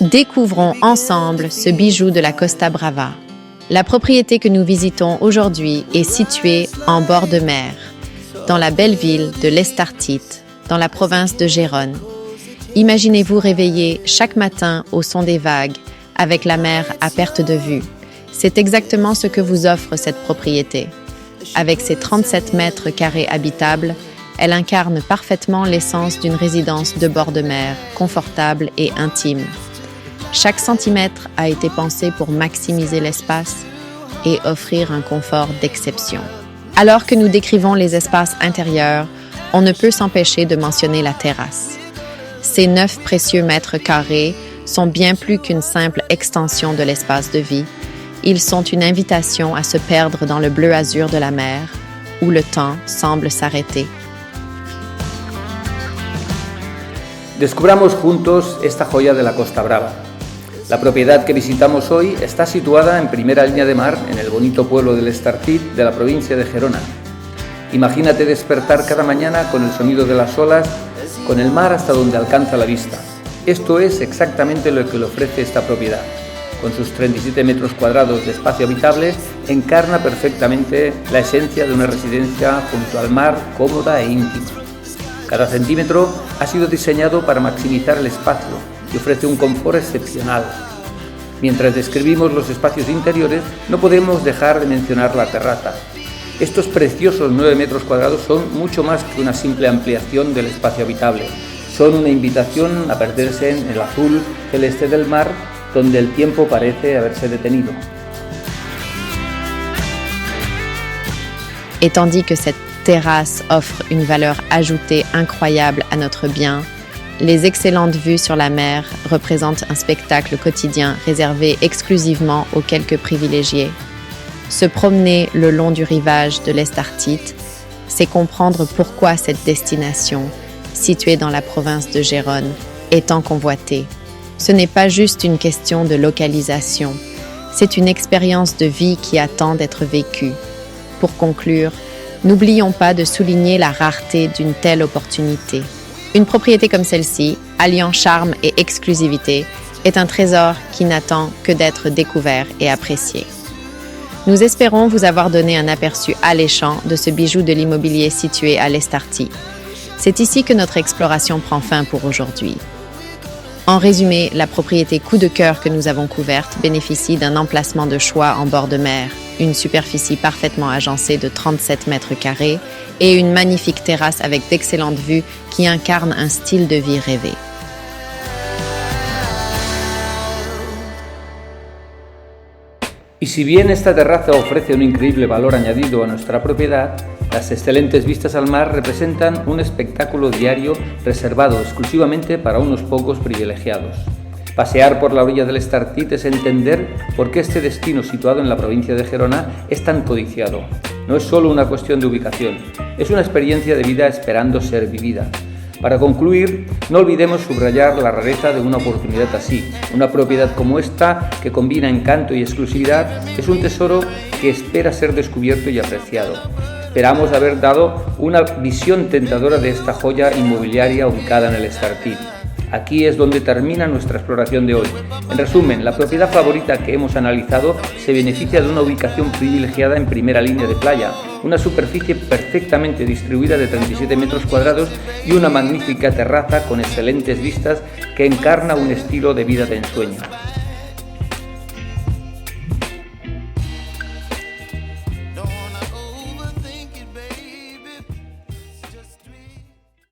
Découvrons ensemble ce bijou de la Costa Brava. La propriété que nous visitons aujourd'hui est située en bord de mer, dans la belle ville de l'Estartite, dans la province de Gérone. Imaginez-vous réveiller chaque matin au son des vagues, avec la mer à perte de vue. C'est exactement ce que vous offre cette propriété. Avec ses 37 mètres carrés habitables, elle incarne parfaitement l'essence d'une résidence de bord de mer, confortable et intime. Chaque centimètre a été pensé pour maximiser l'espace et offrir un confort d'exception. Alors que nous décrivons les espaces intérieurs, on ne peut s'empêcher de mentionner la terrasse. Ces 9 précieux mètres carrés sont bien plus qu'une simple extension de l'espace de vie. Ils sont une invitation à se perdre dans le bleu azur de la mer, où le temps semble s'arrêter. Descubramos juntos esta joya de la Costa Brava. La propiedad que visitamos hoy está situada en primera línea de mar en el bonito pueblo del Estartit de la provincia de Gerona. Imagínate despertar cada mañana con el sonido de las olas, con el mar hasta donde alcanza la vista. Esto es exactamente lo que le ofrece esta propiedad. Con sus 37 metros cuadrados de espacio habitable, encarna perfectamente la esencia de una residencia junto al mar cómoda e íntima. Cada centímetro ha sido diseñado para maximizar el espacio y ofrece un confort excepcional. Mientras describimos los espacios interiores, no podemos dejar de mencionar la terraza. Estos preciosos 9 metros cuadrados son mucho más que una simple ampliación del espacio habitable. Son una invitación a perderse en el azul celeste del mar, donde el tiempo parece haberse detenido. Et tandis que cette terrasse offre une valeur ajoutée incroyable à notre bien, les excellentes vues sur la mer représentent un spectacle quotidien réservé exclusivement aux quelques privilégiés. Se promener le long du rivage de l'Estartite, c'est comprendre pourquoi cette destination, située dans la province de Gérone, est tant convoitée. Ce n'est pas juste une question de localisation, c'est une expérience de vie qui attend d'être vécue. Pour conclure, n'oublions pas de souligner la rareté d'une telle opportunité. Une propriété comme celle-ci, alliant charme et exclusivité, est un trésor qui n'attend que d'être découvert et apprécié. Nous espérons vous avoir donné un aperçu alléchant de ce bijou de l'immobilier situé à l'Estartit. C'est ici que notre exploration prend fin pour aujourd'hui. En résumé, la propriété coup de cœur que nous avons couverte bénéficie d'un emplacement de choix en bord de mer, une superficie parfaitement agencée de 37 mètres carrés et une magnifique terrasse avec d'excellentes vues qui incarnent un style de vie rêvé. Y si bien esta terraza ofrece un increíble valor añadido a nuestra propiedad, las excelentes vistas al mar representan un espectáculo diario reservado exclusivamente para unos pocos privilegiados. Pasear por la orilla del Estartit es entender por qué este destino situado en la provincia de Gerona es tan codiciado. No es solo una cuestión de ubicación, es una experiencia de vida esperando ser vivida. Para concluir, no olvidemos subrayar la rareza de una oportunidad así. Una propiedad como esta, que combina encanto y exclusividad, es un tesoro que espera ser descubierto y apreciado. Esperamos haber dado una visión tentadora de esta joya inmobiliaria ubicada en el Estartit. Aquí es donde termina nuestra exploración de hoy. En resumen, la propiedad favorita que hemos analizado se beneficia de una ubicación privilegiada en primera línea de playa, una superficie perfectamente distribuida de 37 metros cuadrados y una magnífica terraza con excelentes vistas que encarna un estilo de vida de ensueño.